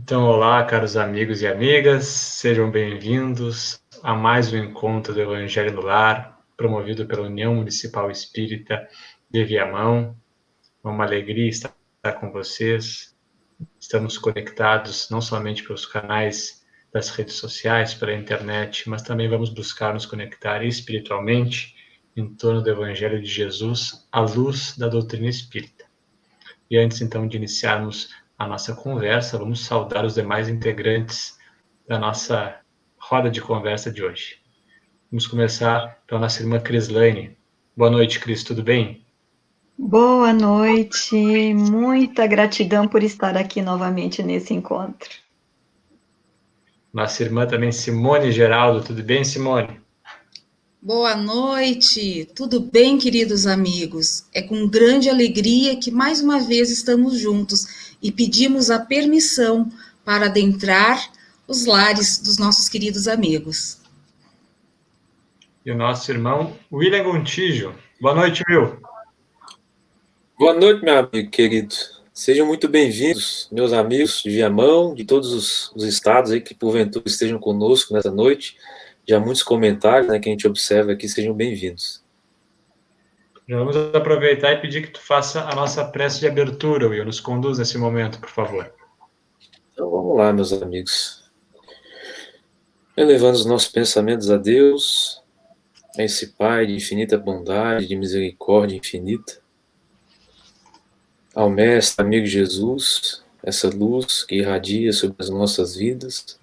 Então, olá, caros amigos e amigas, sejam bem-vindos a mais um encontro do Evangelho no Lar, promovido pela União Municipal Espírita de Viamão. É uma alegria estar com vocês. Estamos conectados não somente pelos canais das redes sociais, pela internet, mas também vamos buscar nos conectar espiritualmente em torno do Evangelho de Jesus, à luz da doutrina espírita. E antes, então, de iniciarmos a nossa conversa, vamos saudar os demais integrantes da nossa roda de conversa de hoje. Vamos começar pela nossa irmã Crislaine. Boa noite, Cris, tudo bem? Boa noite, muita gratidão por estar aqui novamente nesse encontro. Nossa irmã também, Simone Geraldo, tudo bem, Simone? Boa noite, tudo bem, queridos amigos? É com grande alegria que mais uma vez estamos juntos e pedimos a permissão para adentrar os lares dos nossos queridos amigos. E o nosso irmão William Gontijo. Boa noite, Will. Boa noite, meu amigo querido. Sejam muito bem-vindos, meus amigos de Viamão, de todos os estados aí que porventura estejam conosco nessa noite. Já muitos comentários, né, que a gente observa aqui, sejam bem-vindos. Já vamos aproveitar e pedir que tu faça a nossa prece de abertura, Will. Nos conduz nesse momento, por favor. Então vamos lá, meus amigos. Elevando os nossos pensamentos a Deus, a esse Pai de infinita bondade, de misericórdia infinita, ao Mestre, amigo Jesus, essa luz que irradia sobre as nossas vidas,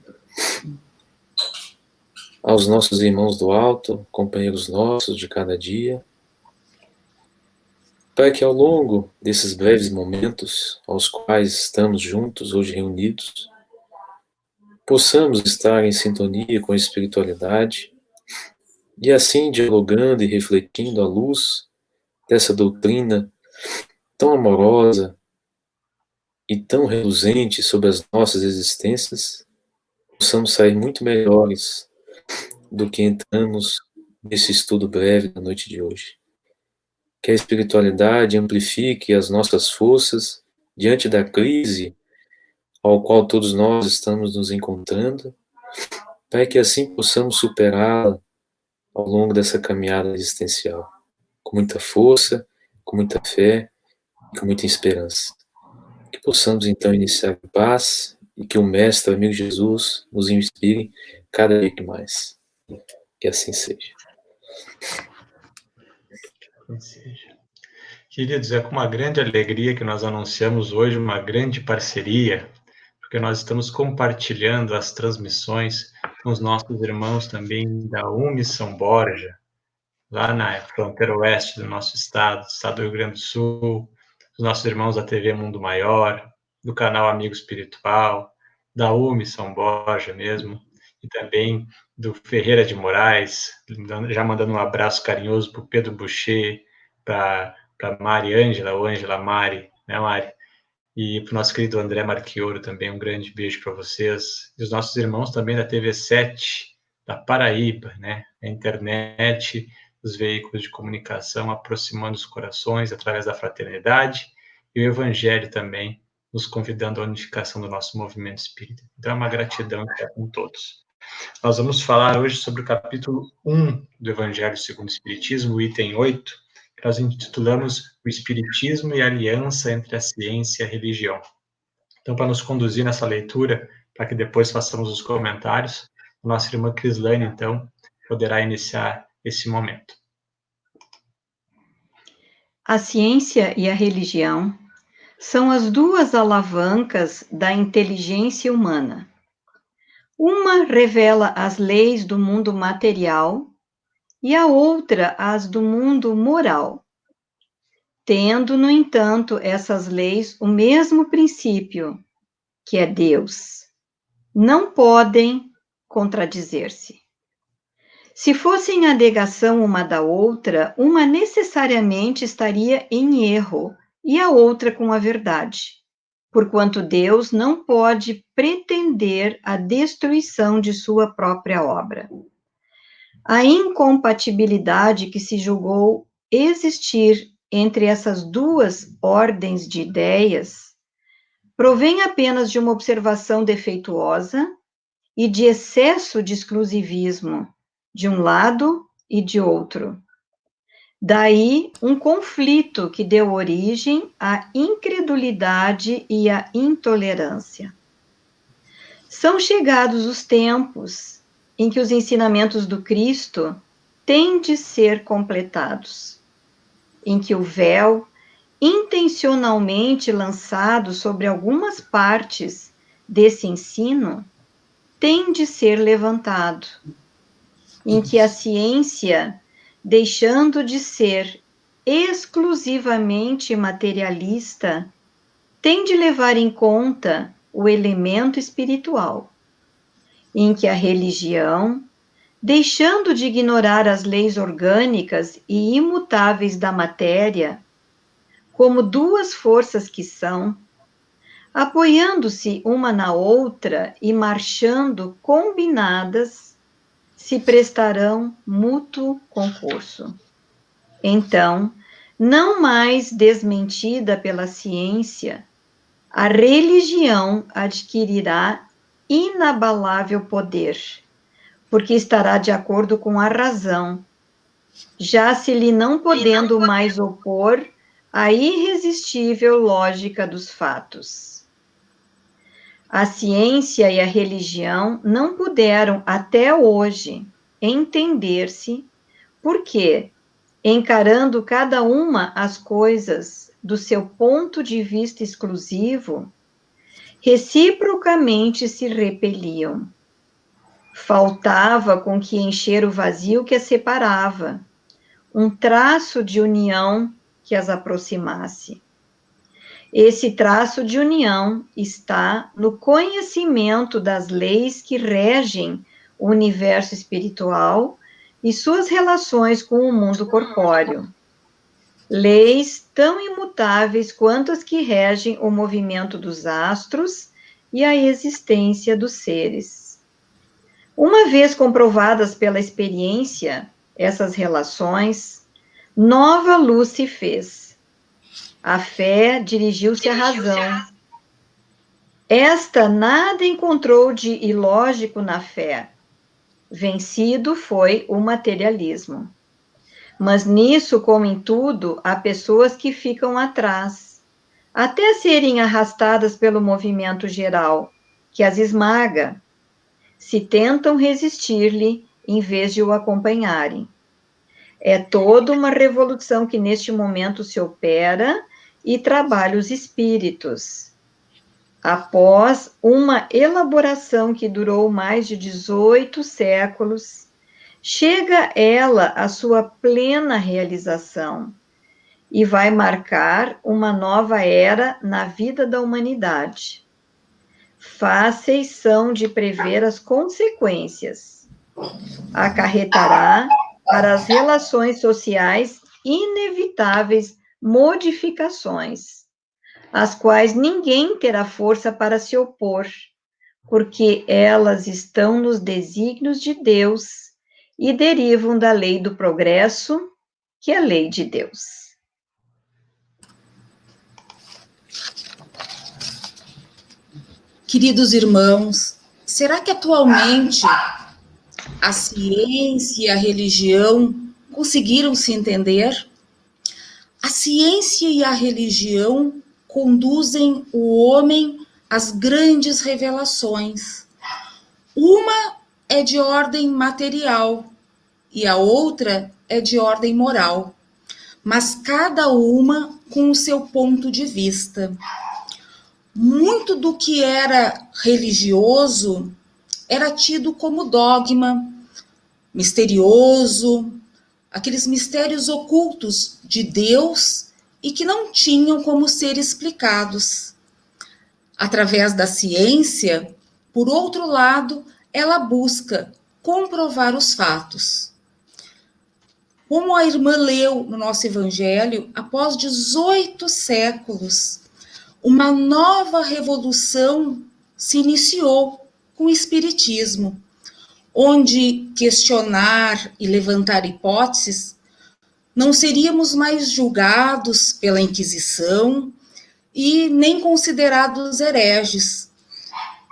aos nossos irmãos do alto, companheiros nossos de cada dia, para que ao longo desses breves momentos aos quais estamos juntos, hoje reunidos, possamos estar em sintonia com a espiritualidade e assim dialogando e refletindo à luz dessa doutrina tão amorosa e tão reluzente sobre as nossas existências, possamos sair muito melhores do que entramos nesse estudo breve da noite de hoje. Que a espiritualidade amplifique as nossas forças diante da crise ao qual todos nós estamos nos encontrando, para que assim possamos superá-la ao longo dessa caminhada existencial, com muita força, com muita fé e com muita esperança. Que possamos então iniciar em paz e que o Mestre, o amigo Jesus, nos inspire cada dia mais. Que assim seja. Assim seja. Queridos, é com uma grande alegria que nós anunciamos hoje uma grande parceria, porque nós estamos compartilhando as transmissões com os nossos irmãos também da UMI São Borja, lá na fronteira oeste do nosso estado do Rio Grande do Sul, os nossos irmãos da TV Mundo Maior, do canal Amigo Espiritual, da UMI São Borja mesmo, e também do Ferreira de Moraes, já mandando um abraço carinhoso para o Pedro Boucher, para Mari Ângela, ou Ângela Mari, né, Mari? E para o nosso querido André Marchioro também, um grande beijo para vocês. E os nossos irmãos também da TV7, da Paraíba, né? A internet, os veículos de comunicação aproximando os corações através da fraternidade e o Evangelho também nos convidando à unificação do nosso movimento espírita. Então é uma gratidão estar com todos. Nós vamos falar hoje sobre o capítulo 1 do Evangelho segundo o Espiritismo, o item 8, que nós intitulamos O Espiritismo e a Aliança entre a Ciência e a Religião. Então, para nos conduzir nessa leitura, para que depois façamos os comentários, a nossa irmã Crislaine, então, poderá iniciar esse momento. A ciência e a religião são as duas alavancas da inteligência humana. Uma revela as leis do mundo material e a outra as do mundo moral. Tendo, no entanto, essas leis o mesmo princípio, que é Deus, não podem contradizer-se. Se fossem a negação uma da outra, uma necessariamente estaria em erro e a outra com a verdade, porquanto Deus não pode pretender a destruição de sua própria obra. A incompatibilidade que se julgou existir entre essas duas ordens de ideias provém apenas de uma observação defeituosa e de excesso de exclusivismo de um lado e de outro. Daí um conflito que deu origem à incredulidade e à intolerância. São chegados os tempos em que os ensinamentos do Cristo têm de ser completados, em que o véu, intencionalmente lançado sobre algumas partes desse ensino, tem de ser levantado, em que a ciência, deixando de ser exclusivamente materialista, tem de levar em conta o elemento espiritual, em que a religião, deixando de ignorar as leis orgânicas e imutáveis da matéria, como duas forças que são, apoiando-se uma na outra e marchando combinadas, se prestarão mútuo concurso. Então, não mais desmentida pela ciência, a religião adquirirá inabalável poder, porque estará de acordo com a razão, já se lhe não podendo mais opor a irresistível lógica dos fatos. A ciência e a religião não puderam, até hoje, entender-se, porque, encarando cada uma as coisas do seu ponto de vista exclusivo, reciprocamente se repeliam. Faltava com que encher o vazio que as separava, um traço de união que as aproximasse. Esse traço de união está no conhecimento das leis que regem o universo espiritual e suas relações com o mundo corpóreo. Leis tão imutáveis quanto as que regem o movimento dos astros e a existência dos seres. Uma vez comprovadas pela experiência essas relações, nova luz se fez. A fé dirigiu-se à razão. Esta nada encontrou de ilógico na fé. Vencido foi o materialismo. Mas nisso, como em tudo, há pessoas que ficam atrás, até serem arrastadas pelo movimento geral, que as esmaga, se tentam resistir-lhe em vez de o acompanharem. É toda uma revolução que neste momento se opera e trabalha os espíritos. Após uma elaboração que durou mais de 18 séculos, chega ela à sua plena realização e vai marcar uma nova era na vida da humanidade. Fáceis são de prever as consequências. Acarretará para as relações sociais inevitáveis modificações, às quais ninguém terá força para se opor, porque elas estão nos desígnios de Deus e derivam da lei do progresso, que é a lei de Deus. Queridos irmãos, será que atualmente a ciência e a religião conseguiram se entender? A ciência e a religião conduzem o homem às grandes revelações. Uma é de ordem material e a outra é de ordem moral, mas cada uma com o seu ponto de vista. Muito do que era religioso era tido como dogma, misterioso, aqueles mistérios ocultos de Deus e que não tinham como ser explicados. Através da ciência, por outro lado, ela busca comprovar os fatos. Como a irmã leu no nosso evangelho, após 18 séculos, uma nova revolução se iniciou com o Espiritismo, onde questionar e levantar hipóteses não seríamos mais julgados pela Inquisição, e nem considerados hereges,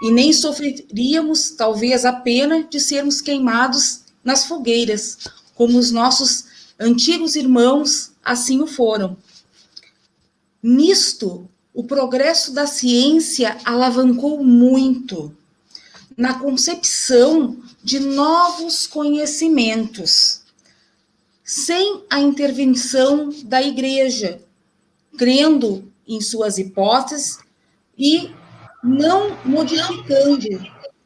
e nem sofreríamos, talvez, a pena de sermos queimados nas fogueiras, como os nossos antigos irmãos assim o foram. Nisto, o progresso da ciência alavancou muito na concepção de novos conhecimentos, sem a intervenção da Igreja, crendo em suas hipóteses e não modificando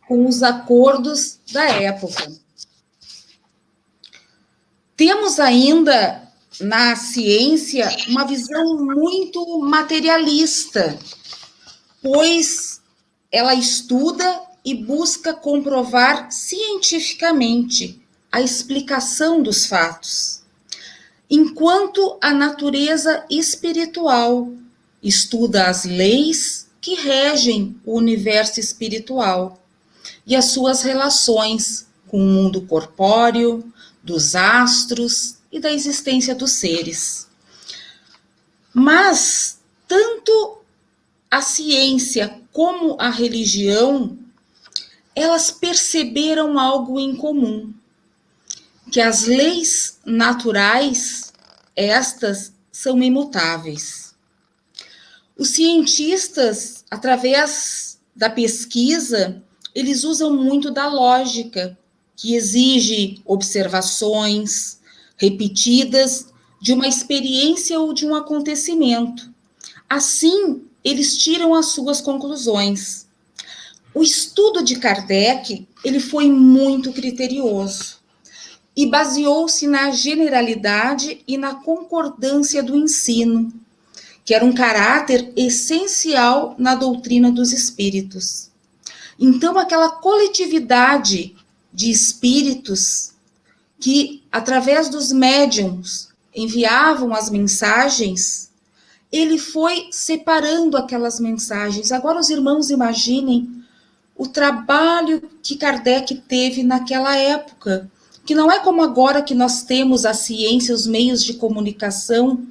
com os acordos da época. Temos ainda na ciência uma visão muito materialista, pois ela estuda e busca comprovar cientificamente a explicação dos fatos, enquanto a natureza espiritual estuda as leis que regem o universo espiritual e as suas relações com o mundo corpóreo, dos astros e da existência dos seres. Mas tanto a ciência como a religião, elas perceberam algo em comum, que as leis naturais, estas são imutáveis. Os cientistas, através da pesquisa, eles usam muito da lógica, que exige observações repetidas de uma experiência ou de um acontecimento. Assim, eles tiram as suas conclusões. O estudo de Kardec, ele foi muito criterioso e baseou-se na generalidade e na concordância do ensino, que era um caráter essencial na doutrina dos espíritos. Então, aquela coletividade de espíritos que, através dos médiuns, enviavam as mensagens, ele foi separando aquelas mensagens. Agora, os irmãos imaginem o trabalho que Kardec teve naquela época, que não é como agora que nós temos a ciência, os meios de comunicação,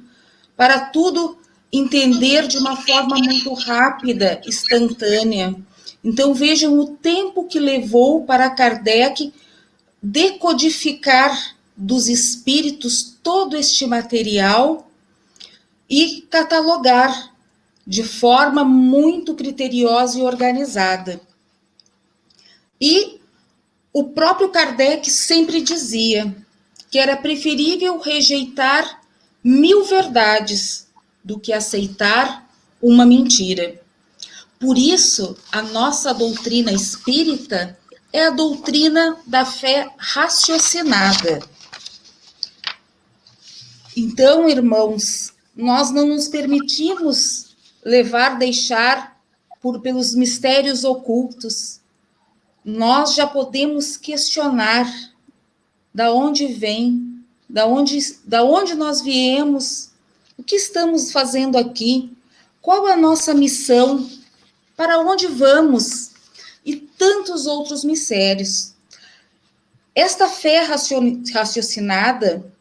para tudo entender de uma forma muito rápida, instantânea. Então, vejam o tempo que levou para Kardec decodificar dos espíritos todo este material e catalogar de forma muito criteriosa e organizada. E o próprio Kardec sempre dizia que era preferível rejeitar 1000 verdades do que aceitar uma mentira. Por isso, a nossa doutrina espírita é a doutrina da fé raciocinada. Então, irmãos, nós não nos permitimos deixar pelos mistérios ocultos. Nós já podemos questionar da onde vem, da onde nós viemos, o que estamos fazendo aqui, qual é a nossa missão, para onde vamos, e tantos outros mistérios. Esta fé raciocinada,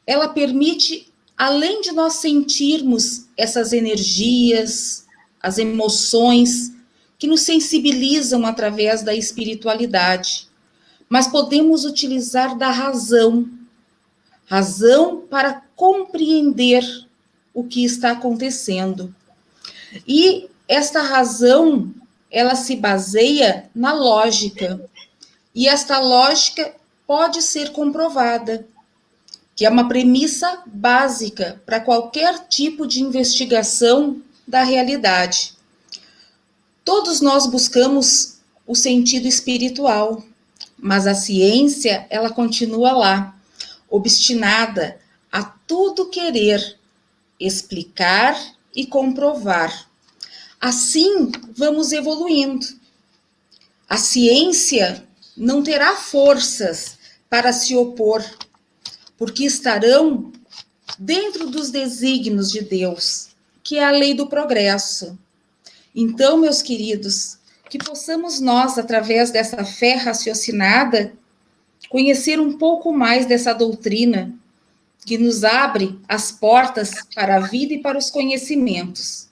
ela permite, além de nós sentirmos essas energias, as emoções, que nos sensibilizam através da espiritualidade, mas podemos utilizar da razão para compreender o que está acontecendo. E esta razão, ela se baseia na lógica, e esta lógica pode ser comprovada, que é uma premissa básica para qualquer tipo de investigação da realidade. Todos nós buscamos o sentido espiritual, mas a ciência, ela continua lá, obstinada a tudo querer explicar e comprovar. Assim, vamos evoluindo. A ciência não terá forças para se opor, porque estarão dentro dos desígnios de Deus, que é a lei do progresso. Então, meus queridos, que possamos nós, através dessa fé raciocinada, conhecer um pouco mais dessa doutrina que nos abre as portas para a vida e para os conhecimentos.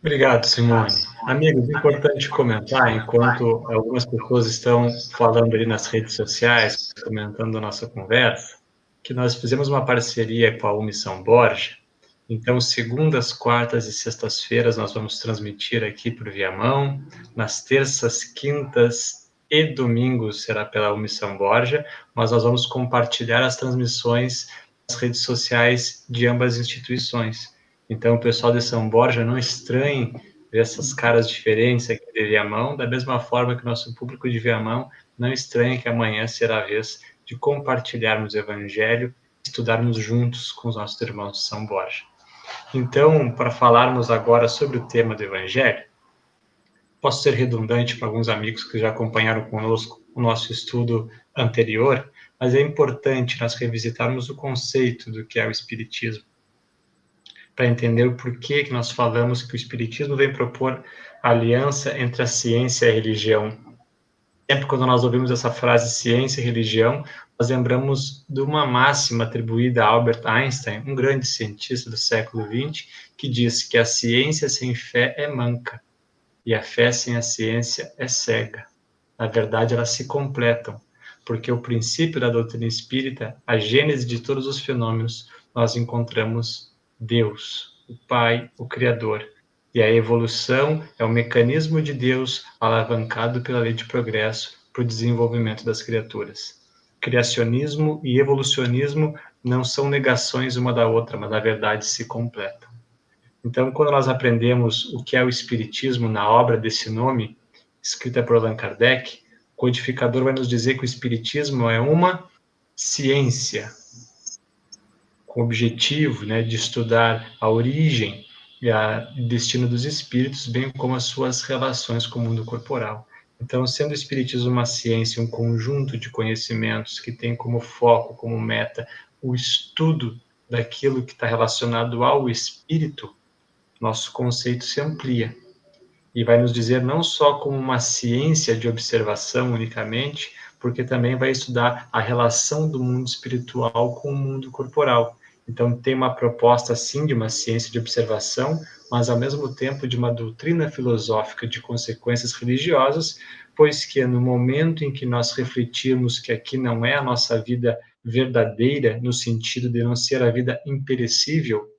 Obrigado, Simone. Amigos, importante comentar, enquanto algumas pessoas estão falando ali nas redes sociais, comentando a nossa conversa, que nós fizemos uma parceria com a Missão Borja. Então, segundas, quartas e sextas-feiras nós vamos transmitir aqui por Viamão. Nas terças, quintas e domingos será pela Missão Borja, mas nós vamos compartilhar as transmissões nas redes sociais de ambas as instituições. Então, o pessoal de São Borja não estranhe ver essas caras diferentes aqui de Viamão, da mesma forma que o nosso público de Viamão não estranhe que amanhã será a vez de compartilharmos o Evangelho, estudarmos juntos com os nossos irmãos de São Borja. Então, para falarmos agora sobre o tema do Evangelho, posso ser redundante para alguns amigos que já acompanharam conosco o nosso estudo anterior, mas é importante nós revisitarmos o conceito do que é o Espiritismo, para entender o porquê que nós falamos que o Espiritismo vem propor a aliança entre a ciência e a religião. Sempre quando nós ouvimos essa frase ciência e religião, nós lembramos de uma máxima atribuída a Albert Einstein, um grande cientista do século XX, que disse que a ciência sem fé é manca e a fé sem a ciência é cega. Na verdade, elas se completam, porque o princípio da doutrina espírita, a gênese de todos os fenômenos, nós encontramos Deus, o Pai, o Criador. E a evolução é o mecanismo de Deus alavancado pela lei de progresso para o desenvolvimento das criaturas. Criacionismo e evolucionismo não são negações uma da outra, mas na verdade se completam. Então, quando nós aprendemos o que é o Espiritismo na obra desse nome, escrita por Allan Kardec, o codificador vai nos dizer que o Espiritismo é uma ciência, com o objetivo, né, de estudar a origem e o destino dos espíritos, bem como as suas relações com o mundo corporal. Então, sendo o Espiritismo uma ciência, um conjunto de conhecimentos que tem como foco, como meta, o estudo daquilo que está relacionado ao espírito, nosso conceito se amplia e vai nos dizer não só como uma ciência de observação unicamente, porque também vai estudar a relação do mundo espiritual com o mundo corporal. Então, tem uma proposta, sim, de uma ciência de observação, mas, ao mesmo tempo, de uma doutrina filosófica de consequências religiosas, pois que no momento em que nós refletirmos que aqui não é a nossa vida verdadeira, no sentido de não ser a vida imperecível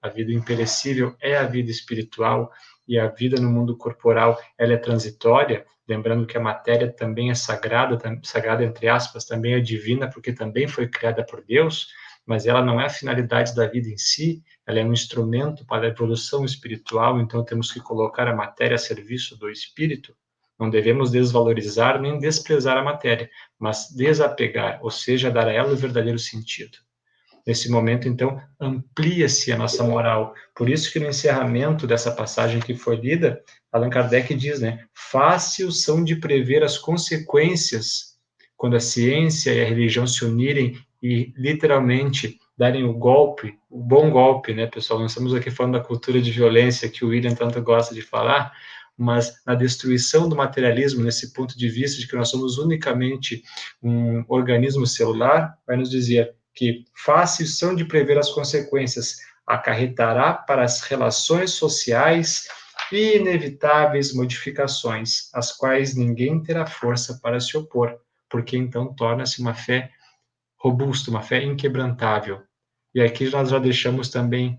é a vida espiritual, e a vida no mundo corporal ela é transitória, lembrando que a matéria também é sagrada, sagrada entre aspas, também é divina, porque também foi criada por Deus, mas ela não é a finalidade da vida em si, ela é um instrumento para a evolução espiritual, então temos que colocar a matéria a serviço do espírito. Não devemos desvalorizar nem desprezar a matéria, mas desapegar, ou seja, dar a ela o verdadeiro sentido. Nesse momento, então, amplia-se a nossa moral. Por isso que no encerramento dessa passagem que foi lida, Allan Kardec diz, né, fácil são de prever as consequências quando a ciência e a religião se unirem e literalmente darem o golpe, o bom golpe, né, pessoal? Nós estamos aqui falando da cultura de violência que o William tanto gosta de falar, mas na destruição do materialismo, nesse ponto de vista de que nós somos unicamente um organismo celular, vai nos dizer que fáceis são de prever as consequências, acarretará para as relações sociais inevitáveis modificações, às quais ninguém terá força para se opor, porque então torna-se uma fé robusta, uma fé inquebrantável. E aqui nós já deixamos também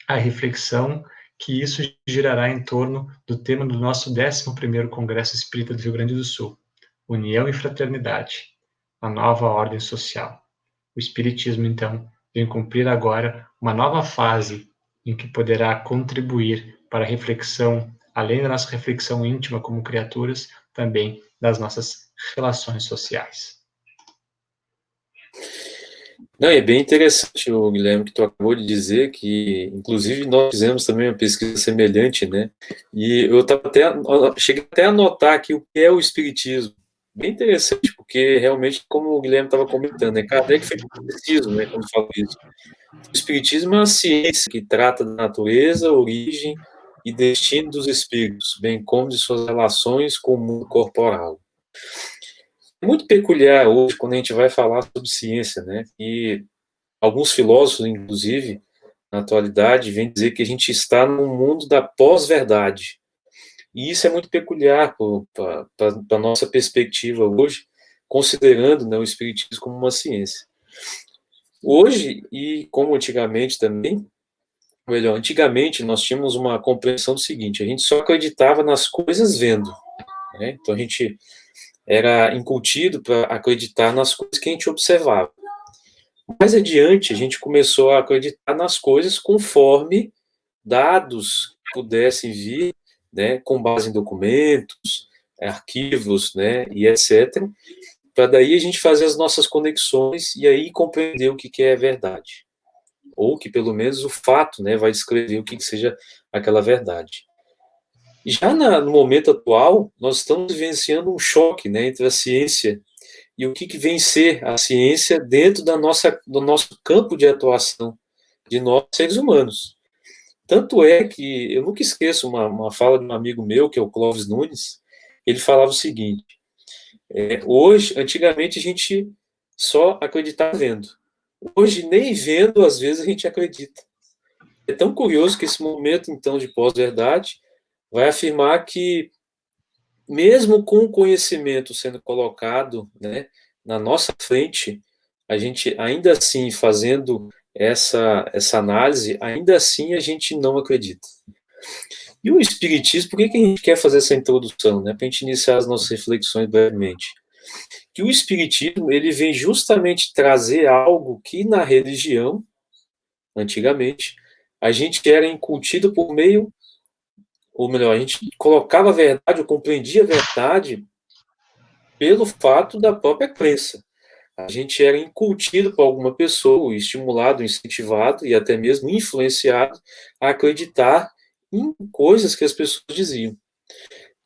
a reflexão que isso girará em torno do tema do nosso 11º Congresso Espírita do Rio Grande do Sul, União e Fraternidade, a nova ordem social. O Espiritismo, então, vem cumprir agora uma nova fase em que poderá contribuir para a reflexão, além da nossa reflexão íntima como criaturas, também das nossas relações sociais. Não, é bem interessante, o Guilherme, que tu acabou de dizer, que inclusive nós fizemos também uma pesquisa semelhante, né? E eu cheguei até a anotar aqui o que é o Espiritismo. Bem interessante, porque realmente, como o Guilherme estava comentando, né? Kardec foi preciso, né, quando falou isso. O Espiritismo é uma ciência que trata da natureza, origem e destino dos espíritos, bem como de suas relações com o mundo corporal. É muito peculiar hoje, quando a gente vai falar sobre ciência, né? E alguns filósofos, inclusive, na atualidade, vem dizer que a gente está no mundo da pós-verdade. E isso é muito peculiar para a nossa perspectiva hoje, considerando, né, o Espiritismo como uma ciência. Hoje, e como antigamente também, melhor, antigamente nós tínhamos uma compreensão do seguinte: a gente só acreditava nas coisas vendo, né? Então a gente era incutido para acreditar nas coisas que a gente observava. Mais adiante, a gente começou a acreditar nas coisas conforme dados pudessem vir, né, com base em documentos, arquivos, né, e etc., para daí a gente fazer as nossas conexões e aí compreender o que é verdade. Ou que, pelo menos, o fato, né, vai descrever o que seja aquela verdade. Já no momento atual, nós estamos vivenciando um choque, né, entre a ciência e o que vem ser a ciência dentro do nosso campo de atuação, de nós, seres humanos. Tanto é que eu nunca esqueço uma fala de um amigo meu, que é o Clóvis Nunes. Ele falava o seguinte: hoje, antigamente, a gente só acreditava vendo. Hoje, nem vendo, às vezes, a gente acredita. É tão curioso que esse momento, então, de pós-verdade vai afirmar que, mesmo com o conhecimento sendo colocado, né, na nossa frente, a gente, ainda assim, fazendo essa análise, ainda assim a gente não acredita. E o Espiritismo, por que a gente quer fazer essa introdução, né, para a gente iniciar as nossas reflexões brevemente? Que o Espiritismo, ele vem justamente trazer algo que na religião, antigamente, a gente era incutido por meio, ou melhor, a gente colocava a verdade, ou compreendia a verdade pelo fato da própria crença. A gente era incutido por alguma pessoa, estimulado, incentivado e até mesmo influenciado a acreditar em coisas que as pessoas diziam.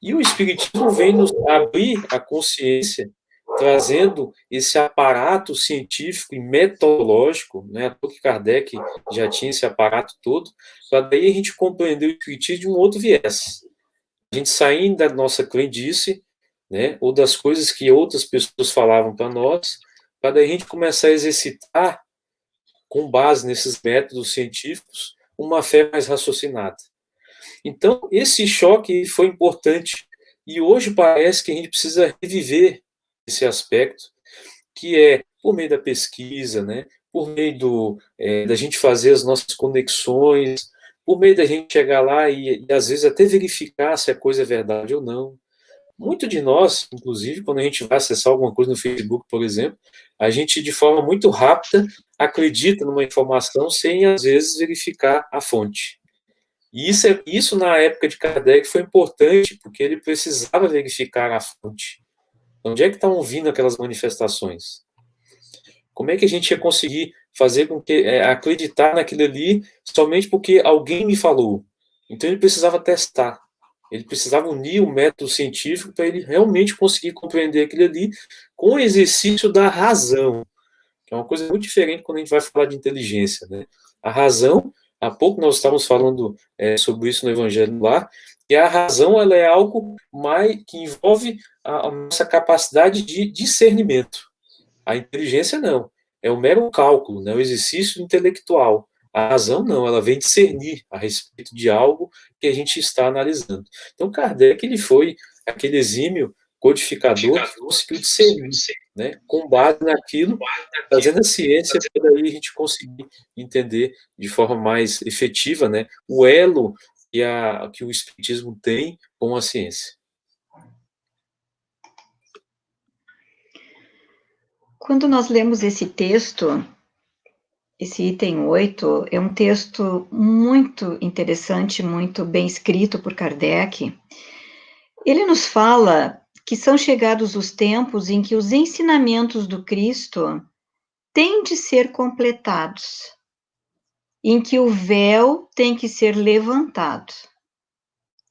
E o Espiritismo vem nos abrir a consciência, trazendo esse aparato científico e metodológico, né? Porque Kardec já tinha esse aparato todo, para daí a gente compreender o Espiritismo de um outro viés. A gente saindo da nossa crendice, né? Ou das coisas que outras pessoas falavam para nós, para daí a gente começar a exercitar, com base nesses métodos científicos, uma fé mais raciocinada. Então, esse choque foi importante, e hoje parece que a gente precisa reviver esse aspecto, que é por meio da pesquisa, né, por meio da gente fazer as nossas conexões, por meio da gente chegar lá e às vezes até verificar se a coisa é verdade ou não. Muito de nós, inclusive, quando a gente vai acessar alguma coisa no Facebook, por exemplo, a gente, de forma muito rápida, acredita numa informação sem, às vezes, verificar a fonte. E isso na época de Kardec, foi importante, porque ele precisava verificar a fonte. Onde é que estavam vindo aquelas manifestações? Como é que a gente ia conseguir fazer com que acreditar naquilo ali somente porque alguém me falou? Então ele precisava testar. Ele precisava unir o método científico para ele realmente conseguir compreender aquilo ali com o exercício da razão, que é uma coisa muito diferente quando a gente vai falar de inteligência, né? A razão, há pouco nós estávamos falando sobre isso no Evangelho lá, e a razão, ela é algo mais que envolve a nossa capacidade de discernimento. A inteligência não, é um mero cálculo, né? O exercício intelectual. A razão não, ela vem discernir a respeito de algo que a gente está analisando. Então, Kardec, ele foi aquele exímio codificador que conseguiu discernir, né, com base naquilo, fazendo a ciência, para daí a gente conseguir entender de forma mais efetiva, né, o elo que o Espiritismo tem com a ciência. Quando nós lemos esse texto, esse item 8, é um texto muito interessante, muito bem escrito por Kardec. Ele nos fala que são chegados os tempos em que os ensinamentos do Cristo têm de ser completados, em que o véu tem que ser levantado.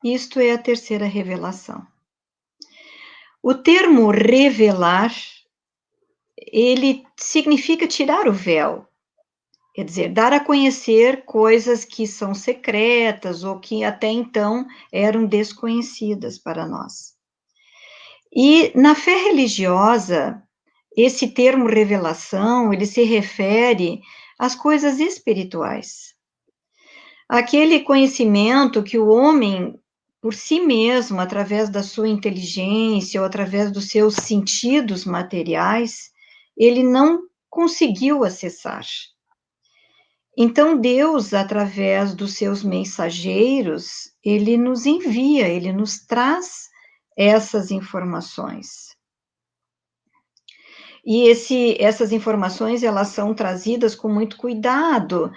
Isto é a terceira revelação. O termo revelar, ele significa tirar o véu, quer dizer, dar a conhecer coisas que são secretas ou que até então eram desconhecidas para nós. E na fé religiosa, esse termo revelação, ele se refere às coisas espirituais. aquele conhecimento que o homem, por si mesmo, através da sua inteligência ou através dos seus sentidos materiais, ele não conseguiu acessar. Então, Deus, através dos seus mensageiros, ele nos envia, ele nos traz essas informações. E essas informações, elas são trazidas com muito cuidado,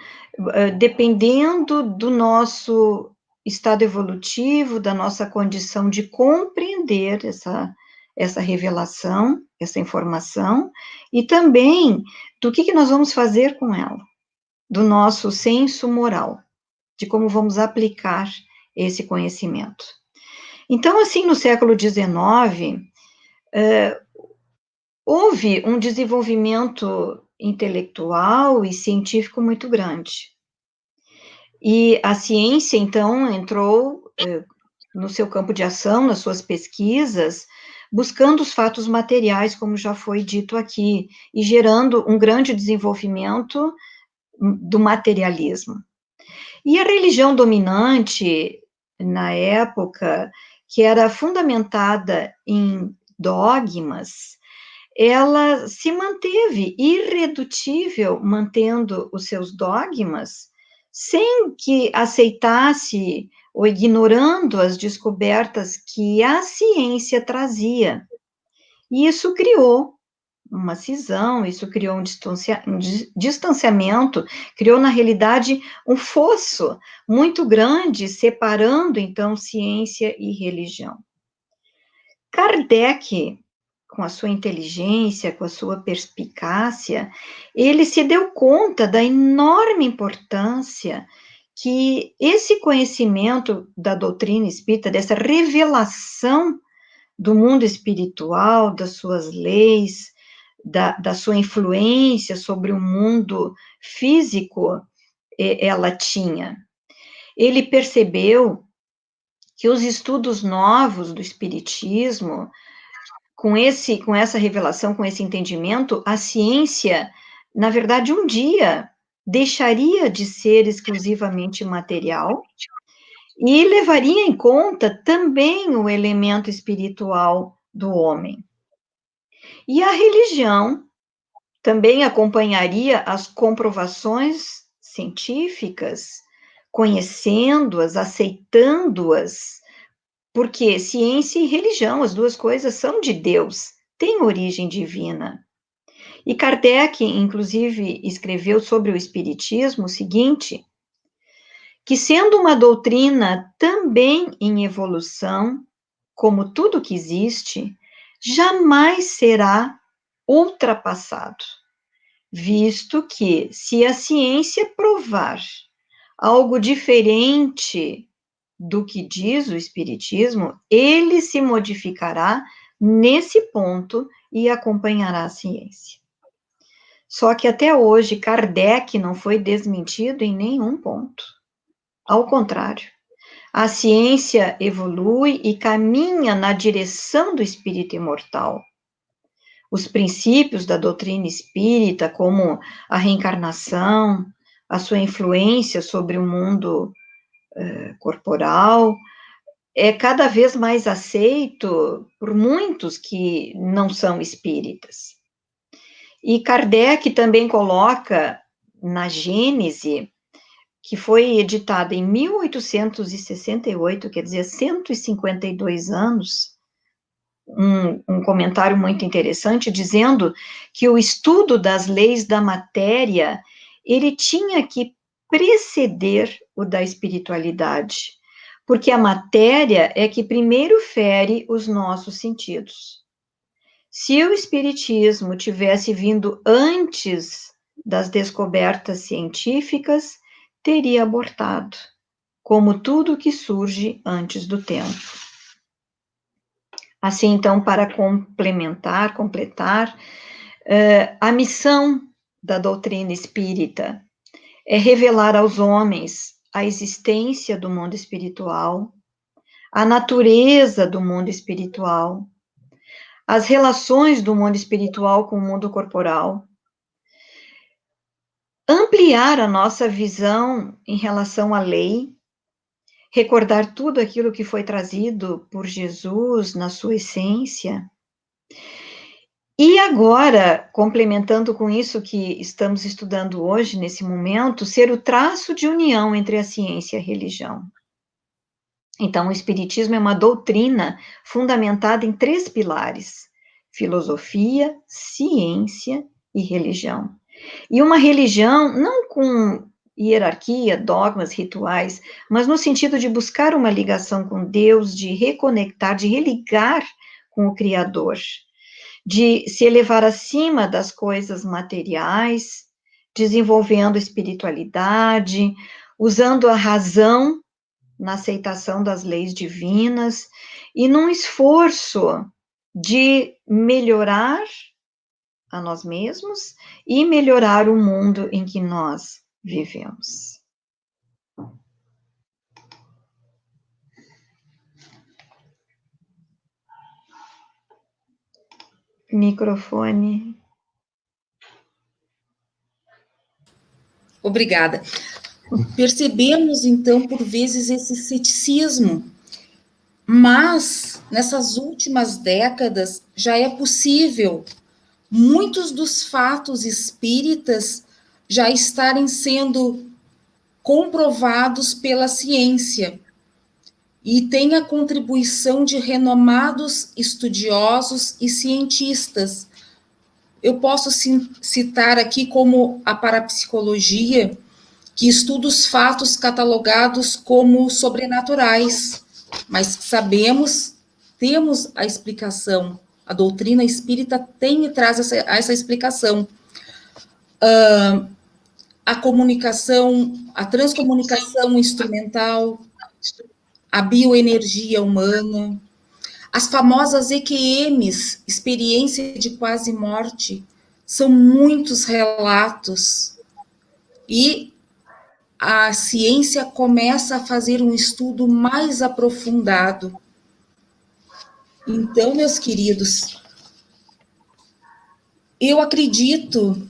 dependendo do nosso estado evolutivo, da nossa condição de compreender essa revelação, essa informação, e também do que nós vamos fazer com ela, do nosso senso moral, de como vamos aplicar esse conhecimento. Então, assim, no século XIX, houve um desenvolvimento intelectual e científico muito grande. E a ciência, então, entrou no seu campo de ação, nas suas pesquisas, buscando os fatos materiais, como já foi dito aqui, e gerando um grande desenvolvimento do materialismo. E a religião dominante, na época, que era fundamentada em dogmas, ela se manteve irredutível, mantendo os seus dogmas, sem que aceitasse ou ignorando as descobertas que a ciência trazia. E isso criou uma cisão, isso criou um distanciamento, criou, na realidade, um fosso muito grande, separando, então, ciência e religião. Kardec, com a sua inteligência, com a sua perspicácia, ele se deu conta da enorme importância que esse conhecimento da doutrina espírita, dessa revelação do mundo espiritual, das suas leis, da sua influência sobre o mundo físico, ela tinha. Ele percebeu que os estudos novos do espiritismo, com essa revelação, com esse entendimento, a ciência, na verdade, um dia deixaria de ser exclusivamente material e levaria em conta também o elemento espiritual do homem. E a religião também acompanharia as comprovações científicas, conhecendo-as, aceitando-as, porque ciência e religião, as duas coisas são de Deus, têm origem divina. E Kardec, inclusive, escreveu sobre o Espiritismo o seguinte, que sendo uma doutrina também em evolução, como tudo que existe, jamais será ultrapassado, visto que, se a ciência provar algo diferente do que diz o Espiritismo, ele se modificará nesse ponto e acompanhará a ciência. Só que até hoje, Kardec não foi desmentido em nenhum ponto. Ao contrário, a ciência evolui e caminha na direção do espírito imortal. Os princípios da doutrina espírita, como a reencarnação, a sua influência sobre o mundo corporal, é cada vez mais aceito por muitos que não são espíritas. E Kardec também coloca na Gênese, que foi editada em 1868, quer dizer, 152 anos, um comentário muito interessante, dizendo que o estudo das leis da matéria, ele tinha que preceder o da espiritualidade, porque a matéria é que primeiro fere os nossos sentidos. Se o espiritismo tivesse vindo antes das descobertas científicas, teria abortado, como tudo que surge antes do tempo. Assim, então, para completar, a missão da doutrina espírita é revelar aos homens a existência do mundo espiritual, a natureza do mundo espiritual, as relações do mundo espiritual com o mundo corporal, ampliar a nossa visão em relação à lei, recordar tudo aquilo que foi trazido por Jesus na sua essência. E agora, complementando com isso que estamos estudando hoje, nesse momento, ser o traço de união entre a ciência e a religião. Então, o Espiritismo é uma doutrina fundamentada em 3 pilares: filosofia, ciência e religião. E uma religião não com hierarquia, dogmas, rituais, mas no sentido de buscar uma ligação com Deus, de reconectar, de religar com o Criador, de se elevar acima das coisas materiais, desenvolvendo espiritualidade, usando a razão na aceitação das leis divinas e num esforço de melhorar a nós mesmos e melhorar o mundo em que nós vivemos. Microfone. Obrigada. Percebemos, então, por vezes, esse ceticismo, mas nessas últimas décadas já é possível muitos dos fatos espíritas já estarem sendo comprovados pela ciência e tem a contribuição de renomados estudiosos e cientistas. Eu posso citar aqui como a parapsicologia, que estuda os fatos catalogados como sobrenaturais, mas sabemos, temos a explicação, a doutrina espírita tem e traz essa explicação. A comunicação, a transcomunicação instrumental, a bioenergia humana, as famosas EQMs, experiência de quase morte, são muitos relatos. E a ciência começa a fazer um estudo mais aprofundado. Então, meus queridos, eu acredito,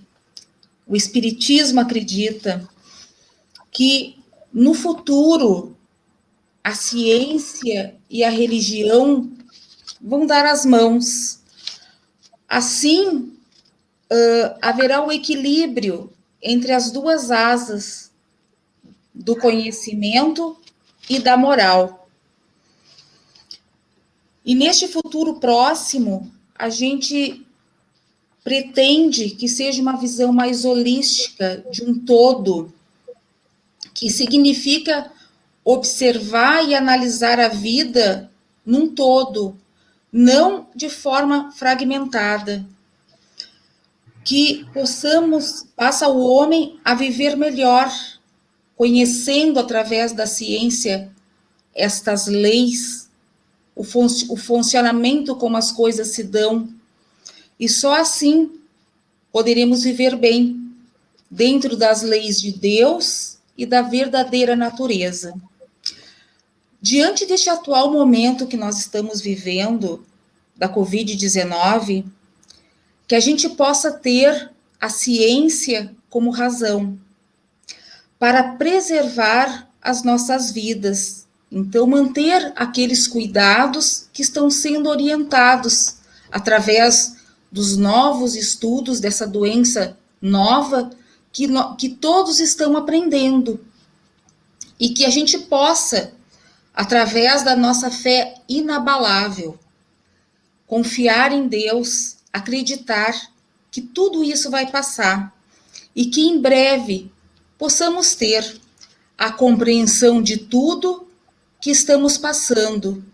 o Espiritismo acredita, que no futuro a ciência e a religião vão dar as mãos. Assim, haverá o equilíbrio entre as duas asas do conhecimento e da moral. E neste futuro próximo, a gente pretende que seja uma visão mais holística de um todo, que significa observar e analisar a vida num todo, não de forma fragmentada. Que passa o homem a viver melhor, conhecendo através da ciência estas leis, o funcionamento como as coisas se dão, e só assim poderemos viver bem, dentro das leis de Deus e da verdadeira natureza. Diante deste atual momento que nós estamos vivendo, da Covid-19, que a gente possa ter a ciência como razão, para preservar as nossas vidas. Então, manter aqueles cuidados que estão sendo orientados através dos novos estudos dessa doença nova que todos estão aprendendo. E que a gente possa, através da nossa fé inabalável, confiar em Deus, acreditar que tudo isso vai passar e que em breve possamos ter a compreensão de tudo que estamos passando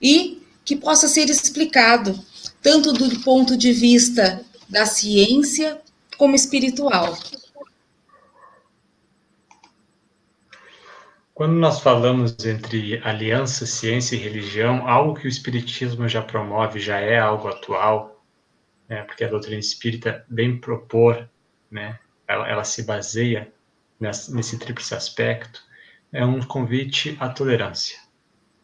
e que possa ser explicado tanto do ponto de vista da ciência como espiritual. Quando nós falamos entre aliança, ciência e religião, algo que o Espiritismo já promove, já é algo atual, né, porque a doutrina espírita vem propor, né, ela se baseia nesse tríplice aspecto, é um convite à tolerância.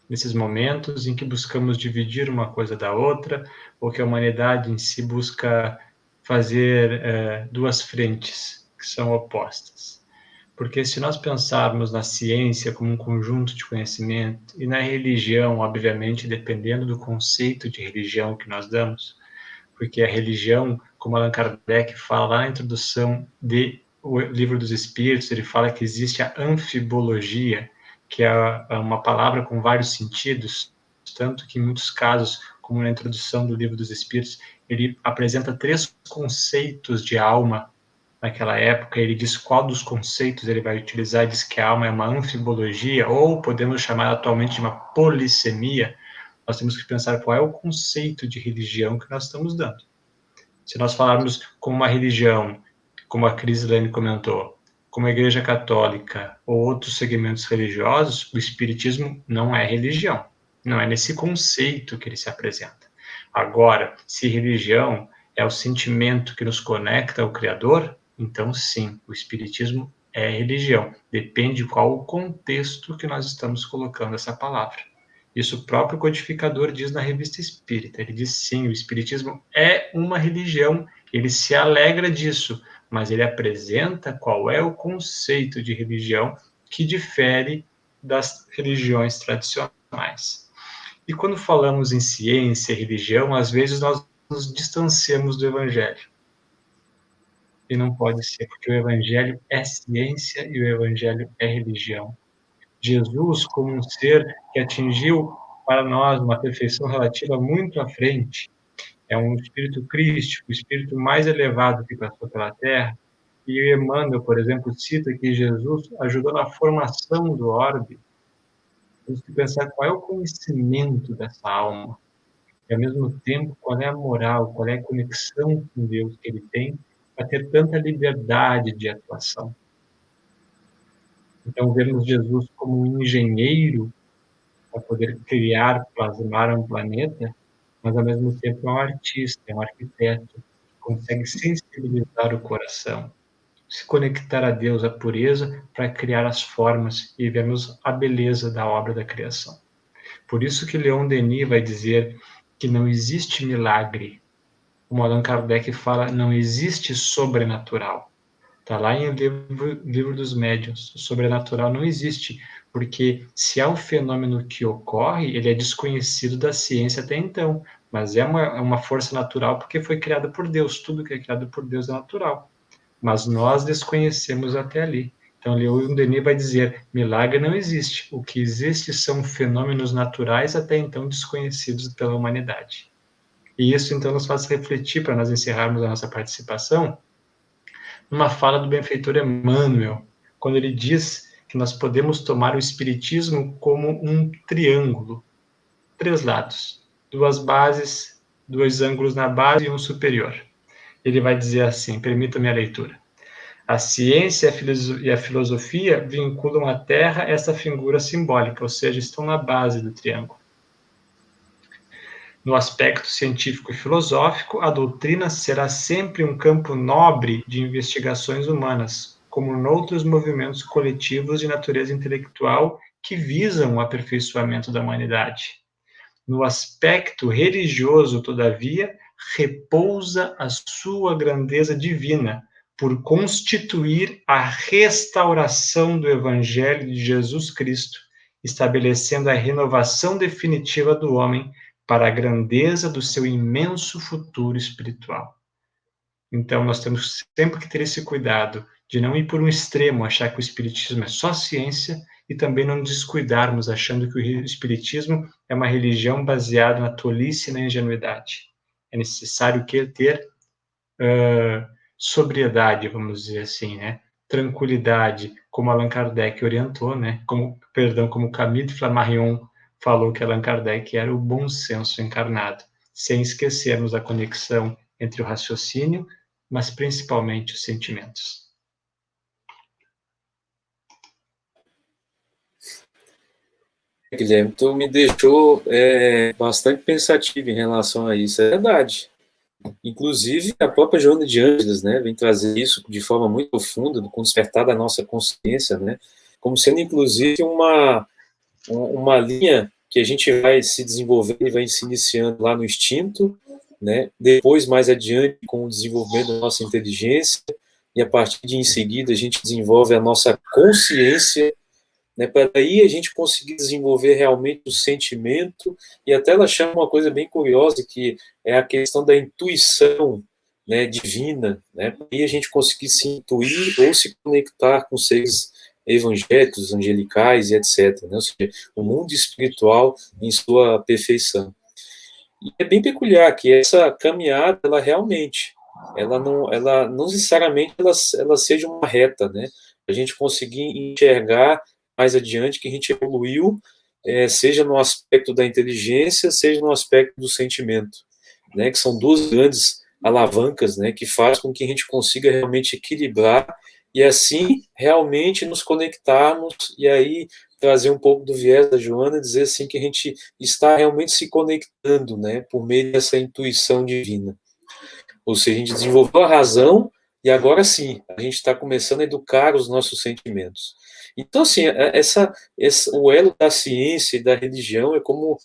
Nesses momentos em que buscamos dividir uma coisa da outra, ou que a humanidade em si busca fazer duas frentes, que são opostas. Porque se nós pensarmos na ciência como um conjunto de conhecimento e na religião, obviamente, dependendo do conceito de religião que nós damos, porque a religião, como Allan Kardec fala lá na introdução do Livro dos Espíritos, ele fala que existe a anfibologia, que é uma palavra com vários sentidos, tanto que em muitos casos, como na introdução do Livro dos Espíritos, ele apresenta 3 conceitos de alma. Naquela época, ele diz qual dos conceitos ele vai utilizar, diz que a alma é uma anfibologia, ou podemos chamar atualmente de uma polissemia. Nós temos que pensar qual é o conceito de religião que nós estamos dando. Se nós falarmos como uma religião, como a Crislane comentou, como a Igreja Católica ou outros segmentos religiosos, o Espiritismo não é religião. Não é nesse conceito que ele se apresenta. Agora, se religião é o sentimento que nos conecta ao Criador, então sim, o Espiritismo é religião. Depende de qual o contexto que nós estamos colocando essa palavra. Isso o próprio codificador diz na Revista Espírita. Ele diz sim, o Espiritismo é uma religião, ele se alegra disso, mas ele apresenta qual é o conceito de religião que difere das religiões tradicionais. E quando falamos em ciência e religião, às vezes nós nos distanciamos do Evangelho. E não pode ser, porque o Evangelho é ciência e o Evangelho é religião. Jesus, como um ser que atingiu para nós uma perfeição relativa muito à frente, é um espírito crístico, o espírito mais elevado que passou pela Terra. E Emmanuel, por exemplo, cita que Jesus ajudou na formação do orbe. Temos que pensar qual é o conhecimento dessa alma, e ao mesmo tempo qual é a moral, qual é a conexão com Deus que ele tem para ter tanta liberdade de atuação. Então, vemos Jesus como um engenheiro para poder criar, plasmar um planeta, mas ao mesmo tempo é um artista, é um arquiteto, que consegue sensibilizar o coração, se conectar a Deus, a pureza, para criar as formas e vemos a beleza da obra da criação. Por isso que Leon Denis vai dizer que não existe milagre. Como Allan Kardec fala, não existe sobrenatural. Está lá em livro dos Médiuns. O sobrenatural não existe, porque se há um fenômeno que ocorre, ele é desconhecido da ciência até então, mas é uma força natural porque foi criada por Deus. Tudo que é criado por Deus é natural, mas nós desconhecemos até ali. Então, Leon Denis vai dizer, milagre não existe. O que existe são fenômenos naturais até então desconhecidos pela humanidade. E isso, então, nos faz refletir, para nós encerrarmos a nossa participação, numa fala do benfeitor Emmanuel, quando ele diz que nós podemos tomar o Espiritismo como um triângulo, 3 lados, 2 bases, 2 ângulos na base e um superior. Ele vai dizer assim, permita-me a leitura. A ciência e a filosofia vinculam à Terra essa figura simbólica, ou seja, estão na base do triângulo. No aspecto científico e filosófico, a doutrina será sempre um campo nobre de investigações humanas, como noutros movimentos coletivos de natureza intelectual que visam o aperfeiçoamento da humanidade. No aspecto religioso, todavia, repousa a sua grandeza divina, por constituir a restauração do Evangelho de Jesus Cristo, estabelecendo a renovação definitiva do homem para a grandeza do seu imenso futuro espiritual. Então, nós temos sempre que ter esse cuidado de não ir por um extremo, achar que o Espiritismo é só ciência, e também não descuidarmos achando que o Espiritismo é uma religião baseada na tolice e na ingenuidade. É necessário ter sobriedade, vamos dizer assim, né? Tranquilidade, como Allan Kardec orientou, né? Como Camille de Flammarion falou que Allan Kardec era o bom senso encarnado, sem esquecermos a conexão entre o raciocínio, mas principalmente os sentimentos. Guilherme, tu me deixou bastante pensativo em relação a isso, é verdade. Inclusive, a própria Joana de Ângeles, né, vem trazer isso de forma muito profunda, com o despertar da nossa consciência, né, como sendo, inclusive, uma linha que a gente vai se desenvolvendo e vai se iniciando lá no instinto, né, depois, mais adiante, com o desenvolvimento da nossa inteligência, e a partir de em seguida a gente desenvolve a nossa consciência, né, para daí a gente conseguir desenvolver realmente o sentimento, e até ela chama uma coisa bem curiosa, que é a questão da intuição, né, divina, né, para aí a gente conseguir se intuir ou se conectar com seres evangélicos, angelicais e etc., né, ou seja, o mundo espiritual em sua perfeição. E é bem peculiar que essa caminhada, ela realmente, ela não necessariamente ela seja uma reta, né? A gente conseguir enxergar mais adiante que a gente evoluiu, seja no aspecto da inteligência, seja no aspecto do sentimento, né? Que são duas grandes alavancas, né? Que faz com que a gente consiga realmente equilibrar e assim realmente nos conectarmos e aí trazer um pouco do viés da Joana, dizer assim que a gente está realmente se conectando, né, por meio dessa intuição divina. Ou seja, a gente desenvolveu a razão e agora sim, a gente está começando a educar os nossos sentimentos. Então, assim, o elo da ciência e da religião é como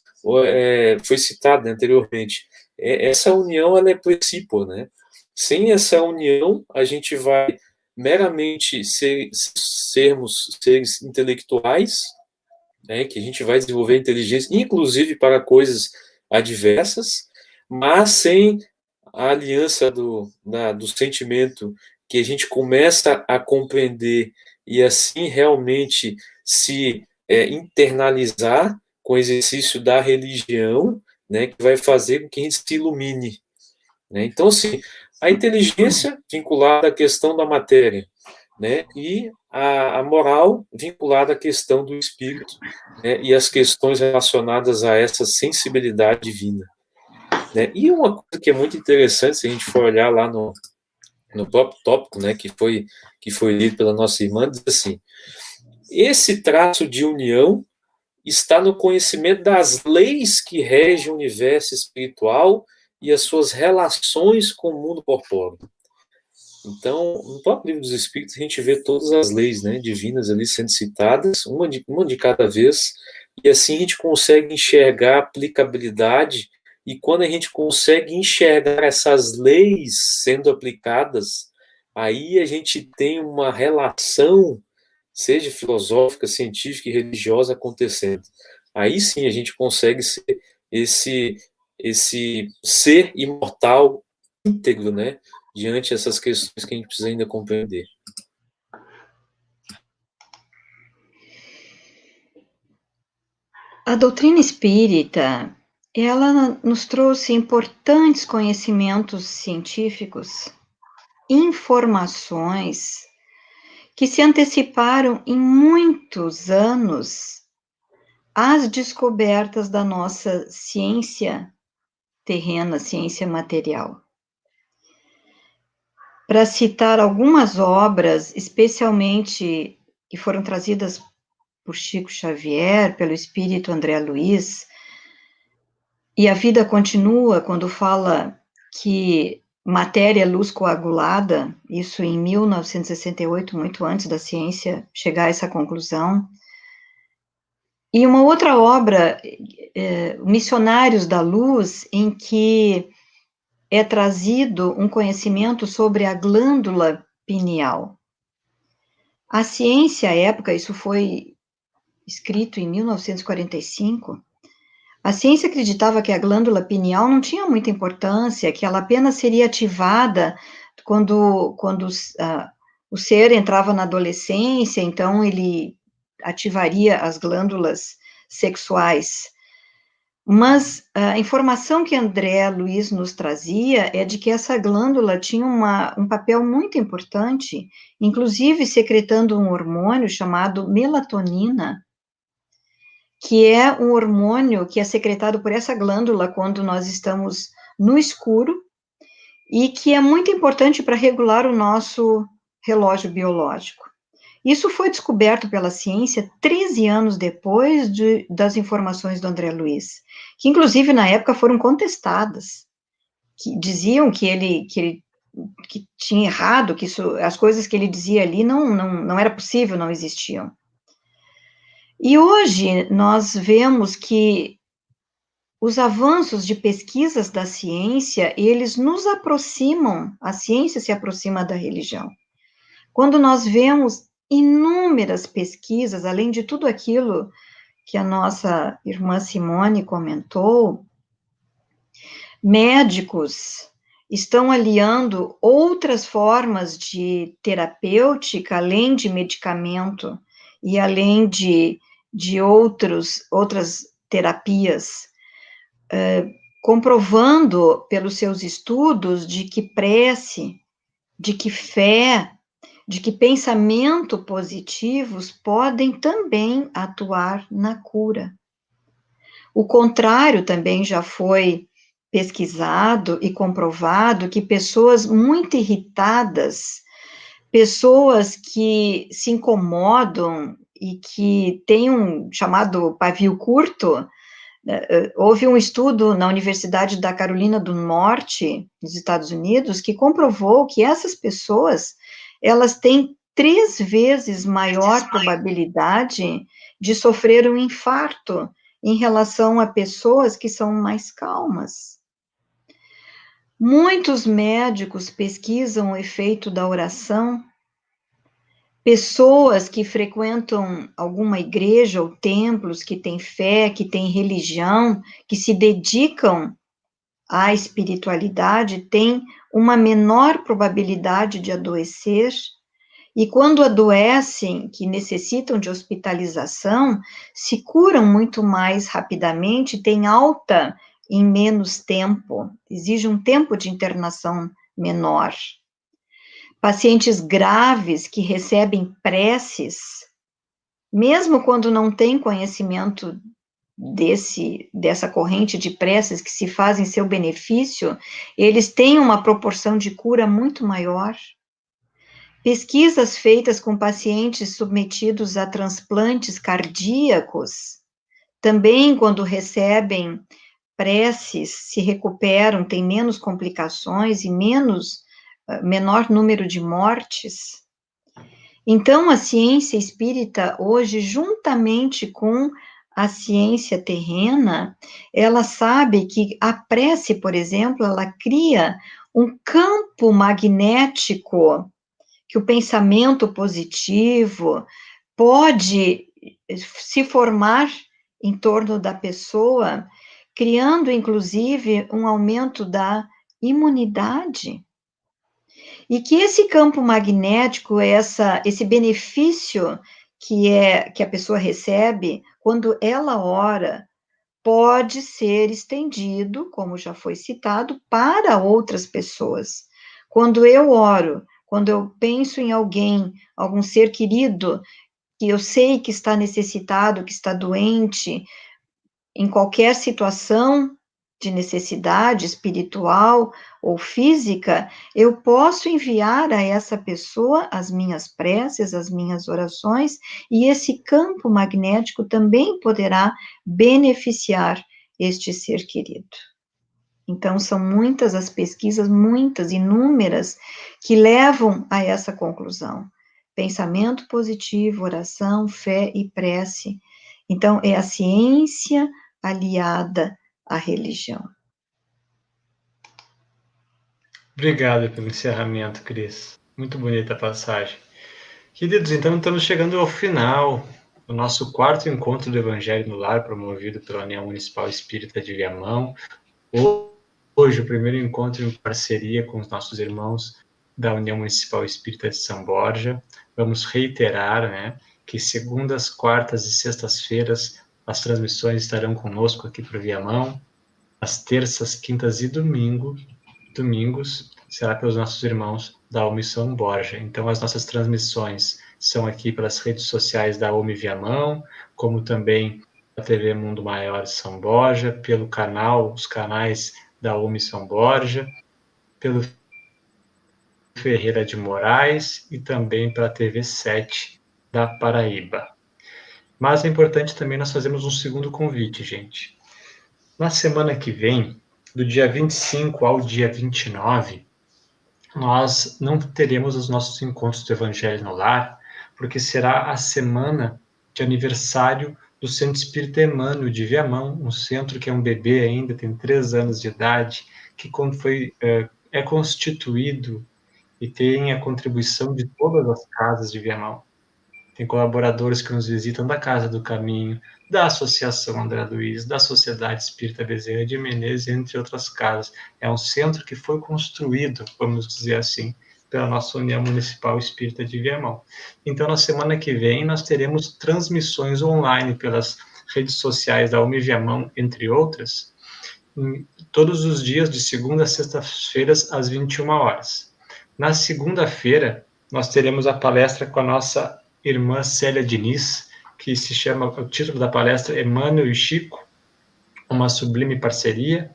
foi citado anteriormente. Essa união ela é precípua, né? Sem essa união, a gente vai meramente sermos seres intelectuais, né, que a gente vai desenvolver inteligência, inclusive para coisas adversas, mas sem a aliança do sentimento que a gente começa a compreender e assim realmente se internalizar com o exercício da religião, né, que vai fazer com que a gente se ilumine. Né? Então, assim, a inteligência vinculada à questão da matéria, né? E a moral vinculada à questão do espírito, né? E as questões relacionadas a essa sensibilidade divina. Né? E uma coisa que é muito interessante, se a gente for olhar lá no próprio tópico, né, que foi lido pela nossa irmã, diz assim: esse traço de união está no conhecimento das leis que regem o universo espiritual e as suas relações com o mundo corpóreo. Então, no próprio Livro dos Espíritos, a gente vê todas as leis, né, divinas ali sendo citadas, uma de cada vez, e assim a gente consegue enxergar a aplicabilidade, e quando a gente consegue enxergar essas leis sendo aplicadas, aí a gente tem uma relação, seja filosófica, científica e religiosa, acontecendo. Aí sim a gente consegue ser esse ser imortal íntegro, né, diante dessas questões que a gente precisa ainda compreender. A doutrina espírita, ela nos trouxe importantes conhecimentos científicos, informações que se anteciparam em muitos anos às descobertas da nossa ciência terrena, ciência material. Para citar algumas obras, especialmente que foram trazidas por Chico Xavier, pelo espírito André Luiz, e A Vida Continua, quando fala que matéria é luz coagulada, isso em 1968, muito antes da ciência chegar a essa conclusão. E uma outra obra, Missionários da Luz, em que é trazido um conhecimento sobre a glândula pineal. A ciência, à época, isso foi escrito em 1945, a ciência acreditava que a glândula pineal não tinha muita importância, que ela apenas seria ativada quando o ser entrava na adolescência, então ele ativaria as glândulas sexuais. Mas a informação que André Luiz nos trazia é de que essa glândula tinha um papel muito importante, inclusive secretando um hormônio chamado melatonina, que é um hormônio que é secretado por essa glândula quando nós estamos no escuro e que é muito importante para regular o nosso relógio biológico. Isso foi descoberto pela ciência 13 anos depois das informações do André Luiz, que inclusive na época foram contestadas, que diziam que tinha errado, que as coisas que ele dizia ali não era possível, não existiam. E hoje nós vemos que os avanços de pesquisas da ciência, eles nos aproximam, a ciência se aproxima da religião. quando nós vemos inúmeras pesquisas, além de tudo aquilo que a nossa irmã Simone comentou, médicos estão aliando outras formas de terapêutica, além de medicamento e além de outras terapias, comprovando pelos seus estudos de que prece, de que fé, de que pensamento positivos podem também atuar na cura. O contrário também já foi pesquisado e comprovado que pessoas muito irritadas, pessoas que se incomodam e que têm um chamado pavio curto, houve um estudo na Universidade da Carolina do Norte, nos Estados Unidos, que comprovou que essas pessoas, elas têm 3 vezes maior probabilidade de sofrer um infarto em relação a pessoas que são mais calmas. Muitos médicos pesquisam o efeito da oração. Pessoas que frequentam alguma igreja ou templos, que têm fé, que têm religião, que se dedicam à espiritualidade, têm uma menor probabilidade de adoecer. E quando adoecem, que necessitam de hospitalização, se curam muito mais rapidamente, têm alta em menos tempo, exige um tempo de internação menor. Pacientes graves que recebem preces, mesmo quando não têm conhecimento dessa corrente de preces que se faz em seu benefício, eles têm uma proporção de cura muito maior. Pesquisas feitas com pacientes submetidos a transplantes cardíacos, também quando recebem preces, se recuperam, têm menos complicações e menor número de mortes. Então, a ciência espírita hoje, juntamente com a ciência terrena, ela sabe que a prece, por exemplo, ela cria um campo magnético que o pensamento positivo pode se formar em torno da pessoa, criando, inclusive, um aumento da imunidade. E que esse campo magnético, esse benefício que a pessoa recebe quando ela ora, pode ser estendido, como já foi citado, para outras pessoas. Quando eu oro, quando eu penso em alguém, algum ser querido, que eu sei que está necessitado, que está doente, em qualquer situação de necessidade espiritual ou física, eu posso enviar a essa pessoa as minhas preces, as minhas orações, e esse campo magnético também poderá beneficiar este ser querido. Então, são muitas as pesquisas, muitas, inúmeras, que levam a essa conclusão. Pensamento positivo, oração, fé e prece. Então, é a ciência aliada à religião. Obrigado pelo encerramento, Cris. Muito bonita a passagem. Queridos, então estamos chegando ao final do nosso 4º encontro do Evangelho no Lar, promovido pela União Municipal Espírita de Viamão. Hoje, o primeiro encontro em parceria com os nossos irmãos da União Municipal Espírita de São Borja. Vamos reiterar, que segundas, quartas e sextas-feiras as transmissões estarão conosco aqui para o Viamão. Às terças, quintas e domingos será pelos nossos irmãos da UMI São Borja. Então, as nossas transmissões são aqui pelas redes sociais da UMI Viamão, como também a TV Mundo Maior de São Borja, pelo os canais da UMI São Borja, pelo Ferreira de Moraes e também pela TV 7 da Paraíba. Mas é importante também nós fazermos um segundo convite, gente. Na semana que vem, do dia 25 ao dia 29, nós não teremos os nossos encontros do Evangelho no Lar, porque será a semana de aniversário do Centro Espírita Emmanuel de Viamão, um centro que é um bebê ainda, tem 3 anos de idade, que é constituído e tem a contribuição de todas as casas de Viamão. Tem colaboradores que nos visitam da Casa do Caminho, da Associação André Luiz, da Sociedade Espírita Bezerra de Menezes, entre outras casas. É um centro que foi construído, vamos dizer assim, pela nossa União Municipal Espírita de Viamão. Então, na semana que vem, nós teremos transmissões online pelas redes sociais da UMI Viamão, entre outras, todos os dias, de segunda a sexta-feiras, às 21 horas. Na segunda-feira, nós teremos a palestra com a nossa irmã Célia Diniz, que se chama, o título da palestra, Emmanuel e Chico, uma sublime parceria.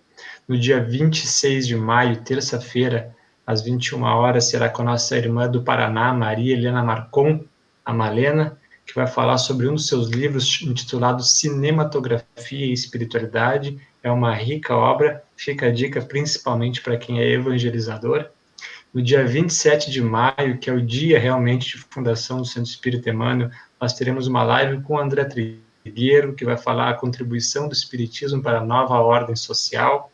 No dia 26 de maio, terça-feira, às 21 horas, será com a nossa irmã do Paraná, Maria Helena Marcon, a Malena, que vai falar sobre um dos seus livros intitulado Cinematografia e Espiritualidade. É uma rica obra, fica a dica principalmente para quem é evangelizador. No dia 27 de maio, que é o dia realmente de fundação do Centro Espírita Emmanuel, nós teremos uma live com o André Trigueiro, que vai falar a contribuição do Espiritismo para a nova ordem social.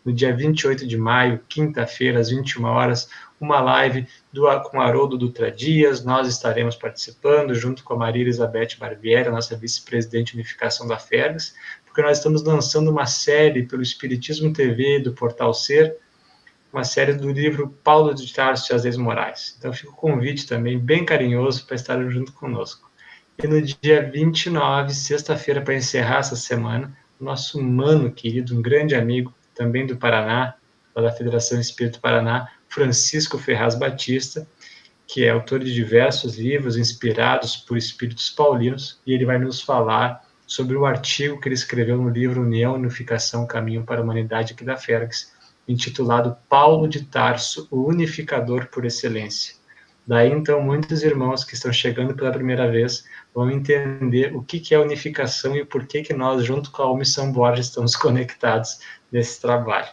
No dia 28 de maio, quinta-feira, às 21 horas, uma live com Haroldo Dutra Dias. Nós estaremos participando, junto com a Maria Elizabeth Barbieri, a nossa vice-presidente de unificação da FERGS, porque nós estamos lançando uma série pelo Espiritismo TV do Portal Ser, uma série do livro Paulo de Tarso e as Leis Morais. Então fica o convite também, bem carinhoso, para estar junto conosco. E no dia 29, sexta-feira, para encerrar essa semana, o nosso mano querido, um grande amigo, também do Paraná, da Federação Espírita do Paraná, Francisco Ferraz Batista, que é autor de diversos livros inspirados por espíritos paulinos, e ele vai nos falar sobre o artigo que ele escreveu no livro União, Unificação, Caminho para a Humanidade, aqui da FERGS, intitulado Paulo de Tarso, o unificador por excelência. Daí, então, muitos irmãos que estão chegando pela primeira vez vão entender o que é a unificação e por que nós, junto com a UMI São Borja, estamos conectados nesse trabalho.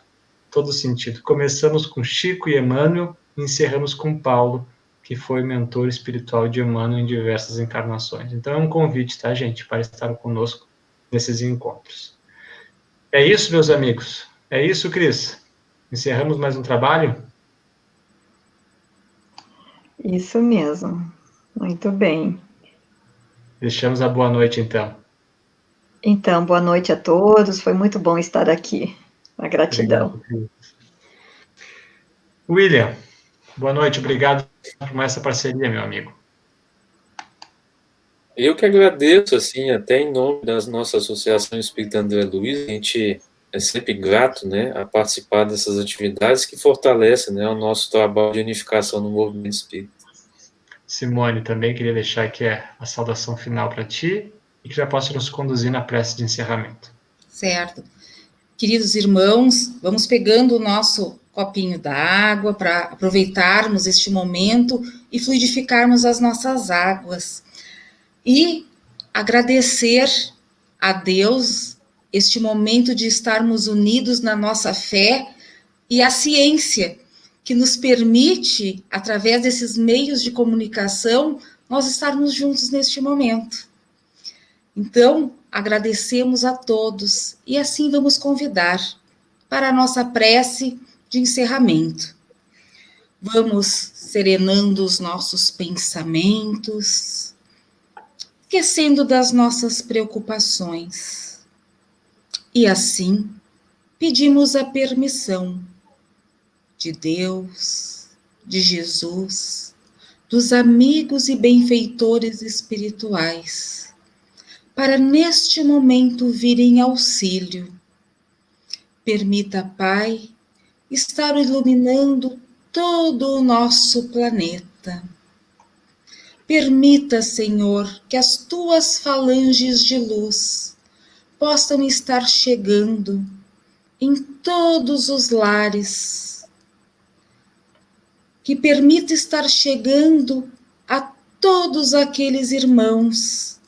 Todo sentido. Começamos com Chico e Emmanuel e encerramos com Paulo, que foi mentor espiritual de Emmanuel em diversas encarnações. Então, é um convite, tá, gente, para estar conosco nesses encontros. É isso, meus amigos. É isso, Cris. Encerramos mais um trabalho? Isso mesmo. Muito bem. Deixamos a boa noite, então. Então, boa noite a todos. Foi muito bom estar aqui. A gratidão. Obrigado. William, boa noite. Obrigado por mais essa parceria, meu amigo. Eu que agradeço, assim, até em nome da nossa Associação Espírita André Luiz, a gente é sempre grato, né, a participar dessas atividades que fortalecem, né, o nosso trabalho de unificação no movimento espírita. Simone, também queria deixar aqui a saudação final para ti e que já possa nos conduzir na prece de encerramento. Certo. Queridos irmãos, vamos pegando o nosso copinho d'água para aproveitarmos este momento e fluidificarmos as nossas águas. E agradecer a Deus este momento de estarmos unidos na nossa fé e a ciência que nos permite, através desses meios de comunicação, nós estarmos juntos neste momento. Então, agradecemos a todos e assim vamos convidar para a nossa prece de encerramento. Vamos serenando os nossos pensamentos, esquecendo das nossas preocupações. E assim, pedimos a permissão de Deus, de Jesus, dos amigos e benfeitores espirituais, para neste momento vir em auxílio. Permita, Pai, estar iluminando todo o nosso planeta. Permita, Senhor, que as tuas falanges de luz possam estar chegando em todos os lares. Que permita estar chegando a todos aqueles irmãos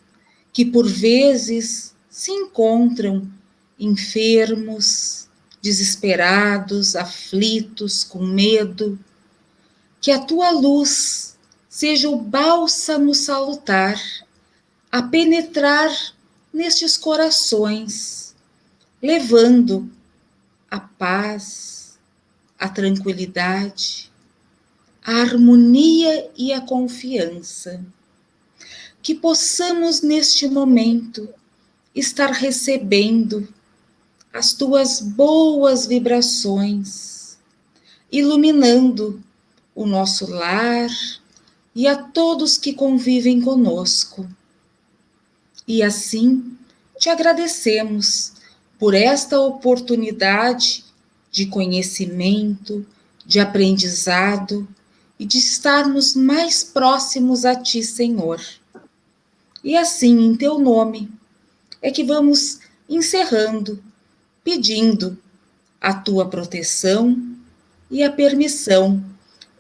que por vezes se encontram enfermos, desesperados, aflitos, com medo. Que a tua luz seja o bálsamo salutar a penetrar nestes corações, levando a paz, a tranquilidade, a harmonia e a confiança. Que possamos, neste momento, estar recebendo as tuas boas vibrações, iluminando o nosso lar e a todos que convivem conosco. E assim, te agradecemos por esta oportunidade de conhecimento, de aprendizado e de estarmos mais próximos a Ti, Senhor. E assim, em Teu nome, é que vamos encerrando, pedindo a Tua proteção e a permissão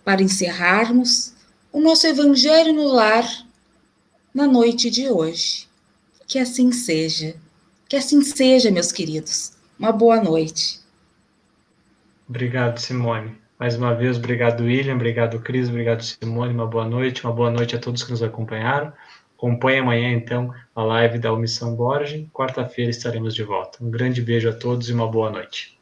para encerrarmos o nosso Evangelho no Lar na noite de hoje. Que assim seja. Que assim seja, meus queridos. Uma boa noite. Obrigado, Simone. Mais uma vez, obrigado, William, obrigado, Cris, obrigado, Simone, uma boa noite a todos que nos acompanharam. Acompanhe amanhã, então, a live da Omissão Borgem. Quarta-feira estaremos de volta. Um grande beijo a todos e uma boa noite.